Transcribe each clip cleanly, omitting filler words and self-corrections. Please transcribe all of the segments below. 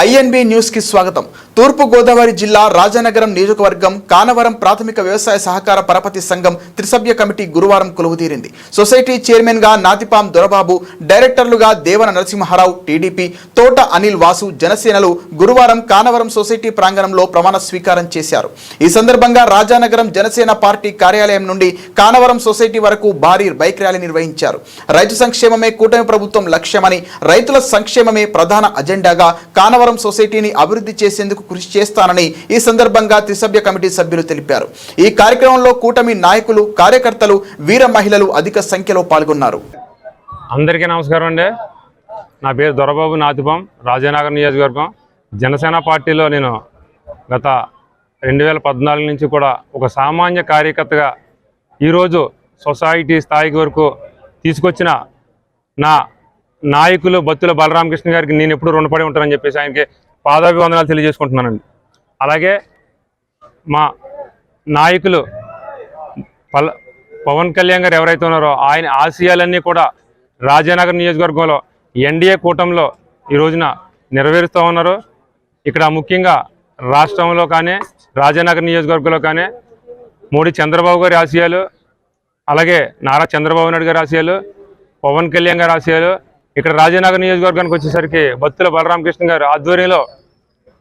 INB news కి స్వాగతం. తూర్పు గోదావరి జిల్లా రాజానగరం నియోజకవర్గం కానవరం ప్రాథమిక వ్యవసాయ సహకార పరపతి సంఘం త్రిసభ్య కమిటీ గురువారం కొలువుతీరింది. సొసైటీ చైర్మన్ గా నాతిపాం దొరబాబు, డైరెక్టర్లుగా దేవన నరసింహారావు టీడీపీ, తోట అనిల్ వాసు జనసేనలు గురువారం కానవరం సొసైటీ ప్రాంగణంలో ప్రమాణ స్వీకారం చేశారు. ఈ సందర్భంగా రాజానగరం జనసేన పార్టీ కార్యాలయం నుండి కానవరం సొసైటీ వరకు భారీ బైక్ ర్యాలీ నిర్వహించారు. రైతు సంక్షేమమే కూటమి ప్రభుత్వం లక్ష్యమని, రైతుల సంక్షేమమే ప్రధాన అజెండాగా కానవరం సొసైటీని అభివృద్ధి చేసేందుకు కృషి చేస్తానని ఈ సందర్భంగా త్రిసభ్య కమిటీ సభ్యులు తెలిపారు. ఈ కార్యక్రమంలో కూటమి నాయకులు, కార్యకర్తలు, వీర మహిళలు అధిక సంఖ్యలో పాల్గొన్నారు. అందరికీ నమస్కారం అండి. నా పేరు దొరబాబు, నాతిపాం, రాజానగరం నియోజకవర్గం. జనసేన పార్టీలో నేను గత 2014 నుంచి కూడా ఒక సామాన్య కార్యకర్తగా ఈరోజు సొసైటీ స్థాయికి వరకు తీసుకొచ్చిన నా నాయకులు బత్తుల బలరామకృష్ణ గారికి నేను ఎప్పుడు రుణపడి ఉంటానని చెప్పేసి ఆయనకి పాదాభివందనాలు తెలియజేసుకుంటున్నానండి. అలాగే మా నాయకులు పవన్ కళ్యాణ్ గారు ఎవరైతే ఉన్నారో ఆయన ఆశయాలన్నీ కూడా రాజానగరం నియోజకవర్గంలో ఎన్డీఏ కూటమిలో ఈ రోజున నెరవేరుస్తూ ఉన్నారు. ఇక్కడ ముఖ్యంగా రాష్ట్రంలో కానీ రాజానగరం నియోజకవర్గంలో కానీ మోడీ చంద్రబాబు గారి ఆశయాలు, అలాగే నారా చంద్రబాబు నాయుడు గారి ఆశయాలు, పవన్ కళ్యాణ్ గారి ఆశయాలు, ఇక్కడ రాజానగరం నియోజకవర్గానికి వచ్చేసరికి బత్తుల బలరామకృష్ణ గారు ఆధ్వర్యంలో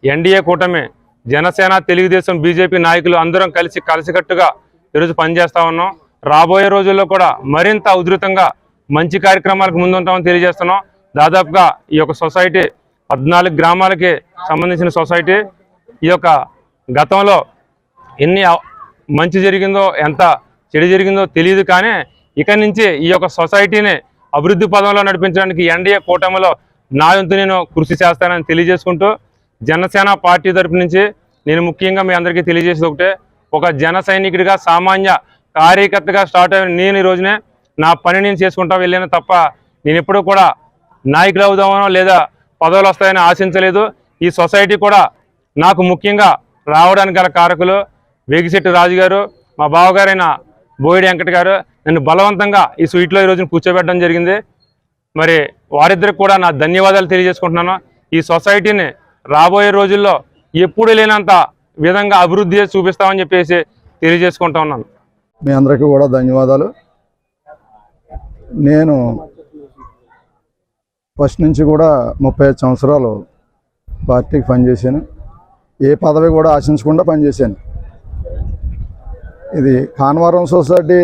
ఎన్డీఏ కూటమి, జనసేన, తెలుగుదేశం, బీజేపీ నాయకులు అందరం కలిసికట్టుగా ఈరోజు పనిచేస్తూ ఉన్నాం. రాబోయే రోజుల్లో కూడా మరింత ఉధృతంగా మంచి కార్యక్రమాలకు ముందుంటామని తెలియజేస్తున్నాం. దాదాపుగా ఈ యొక్క సొసైటీ 14 గ్రామాలకి సంబంధించిన సొసైటీ. ఈ యొక్క గతంలో ఎన్ని మంచి జరిగిందో, ఎంత చెడు జరిగిందో తెలియదు, కానీ ఇక నుంచి ఈ యొక్క సొసైటీని అభివృద్ధి పదంలో నడిపించడానికి ఎన్డీఏ కూటమిలో నా వంతు నేను కృషి చేస్తానని తెలియజేసుకుంటూ, జనసేన పార్టీ తరపు నుంచి నేను ముఖ్యంగా మీ అందరికీ తెలియజేసేది ఒకటే, ఒక జన సైనికుడిగా, సామాన్య కార్యకర్తగా స్టార్ట్ అయిన నేను ఈ రోజునే నా పని నేను చేసుకుంటా వెళ్ళాను తప్ప నేను ఎప్పుడూ కూడా నాయకులు అవుదామనో లేదా పదవులు వస్తాయని ఆశించలేదు. ఈ సొసైటీ కూడా నాకు ముఖ్యంగా రావడానికి గల కారకులు వేగిశెట్టి రాజు గారు, మా బావగారైన బోయిడి వెంకట గారు నన్ను బలవంతంగా ఈ సీట్లో ఈ రోజున కూర్చోబెట్టడం జరిగింది. మరి వారిద్దరికి కూడా నా ధన్యవాదాలు తెలియజేసుకుంటున్నాను. ఈ సొసైటీని రాబోయే రోజుల్లో ఎప్పుడు లేనంత విధంగా అభివృద్ధి చేసి చూపిస్తామని చెప్పేసి తెలియజేసుకుంటా ఉన్నాను. మీ అందరికీ కూడా ధన్యవాదాలు. నేను ఫస్ట్ నుంచి కూడా 35 సంవత్సరాలు పార్టీకి పనిచేశాను. ఏ పదవి కూడా ఆశించకుండా పనిచేశాను. ఇది కానవరం సొసైటీ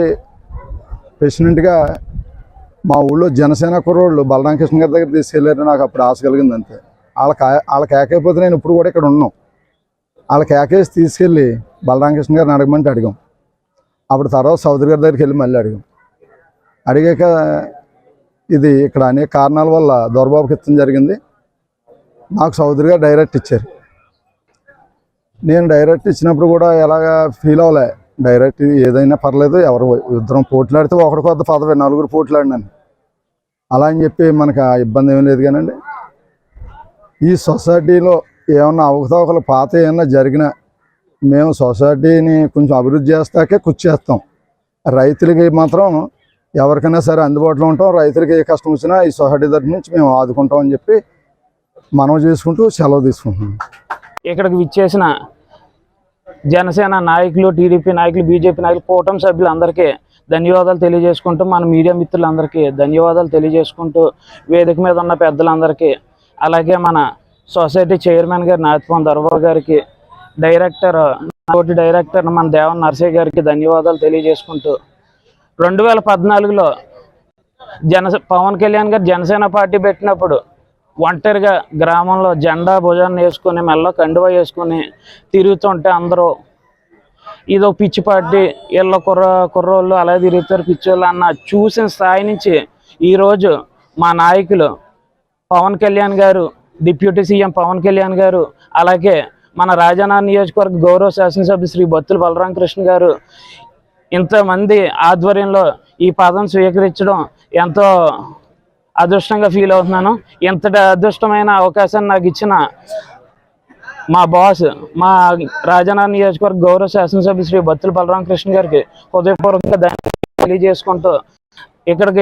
ప్రెసిడెంట్గా మా ఊళ్ళో జనసేన కుర్రోళ్ళు బలరామకృష్ణ గారి దగ్గర తీసుకెళ్ళారు. నాకు అప్పుడు ఆశ కలిగింది అంతే. వాళ్ళకి ఏకైపోతే నేను ఇప్పుడు కూడా ఇక్కడ ఉన్నాం. వాళ్ళకి ఏకేసి తీసుకెళ్ళి బలరామకృష్ణ గారిని అడగమంటే అడిగాం. అప్పుడు తర్వాత చౌదరి గారి దగ్గరికి వెళ్ళి మళ్ళీ అడిగాక ఇది ఇక్కడ అనేక కారణాల వల్ల దొరబాబుకి ఇచ్చడం జరిగింది. నాకు చౌదరి గారు డైరెక్ట్ ఇచ్చారు. నేను డైరెక్ట్ ఇచ్చినప్పుడు కూడా ఎలాగా ఫీల్ అవ్వలే. డైరెక్ట్ ఏదైనా పర్లేదు, ఎవరు ఇద్దరం పోట్లాడితే ఒకటి కొద్ది పదవి, 4 పోట్లాడినాను అలా అని చెప్పి మనకు ఆ ఇబ్బంది ఏమీ లేదు. కానండి ఈ సొసైటీలో ఏమన్నా అవకతవకలు పాత ఏమన్నా జరిగినా మేము సొసైటీని కొంచెం అభివృద్ధి చేస్తాకే కృషి చేస్తాం. రైతులకి మాత్రం ఎవరికైనా సరే అందుబాటులో ఉంటాం. రైతులకి ఏ కష్టం వచ్చినా ఈ సొసైటీ తరఫు నుంచి మేము ఆదుకుంటాం అని చెప్పి మనం చేసుకుంటూ సెలవు తీసుకుంటున్నాం. ఇక్కడికి విచ్చేసిన జనసేన నాయకులు, టీడీపీ నాయకులు, బీజేపీ నాయకులు, కూటమి సభ్యులందరికీ ధన్యవాదాలు తెలియజేసుకుంటూ, మన మీడియా మిత్రులందరికీ ధన్యవాదాలు తెలియజేసుకుంటూ, వేదిక మీద ఉన్న పెద్దలందరికీ, అలాగే మన సొసైటీ చైర్మన్ గారు నాతిపాం దొరబాబు గారికి, డైరెక్టర్ మన దేవన నరసయ్య గారికి ధన్యవాదాలు తెలియజేసుకుంటూ, 2014లో పవన్ కళ్యాణ్ గారు జనసేన పార్టీ పెట్టినప్పుడు ఒంటరిగా గ్రామంలో జెండా భుజాన్ని వేసుకొని, మెల్ల కండువా వేసుకొని తిరుగుతుంటే అందరూ ఇదో పిచ్చి పార్టీ, వీళ్ళ కుర్రోళ్ళు అలా తిరుగుతారు పిచ్చోళ్ళు అన్న చూసిన స్థాయి నుంచి ఈరోజు మా నాయకులు పవన్ కళ్యాణ్ గారు, డిప్యూటీ సీఎం పవన్ కళ్యాణ్ గారు, అలాగే మన రాజానగరం నియోజకవర్గ గౌరవ శాసనసభ్యులు శ్రీ బత్తుల బలరామకృష్ణ గారు ఇంతమంది ఆధ్వర్యంలో ఈ పదం స్వీకరించడం ఎంతో అదృష్టంగా ఫీల్ అవుతున్నాను. ఇంతటి అదృష్టమైన అవకాశాన్ని నాకు ఇచ్చిన మా బాస్, మా రాజానగరం నియోజకవర్గ గౌరవ శాసనసభ్యులు శ్రీ బత్తుల బలరామకృష్ణ గారికి హృదయపూర్వకంగా ధన్యవాదాలు తెలియజేసుకుంటూ ఇక్కడికి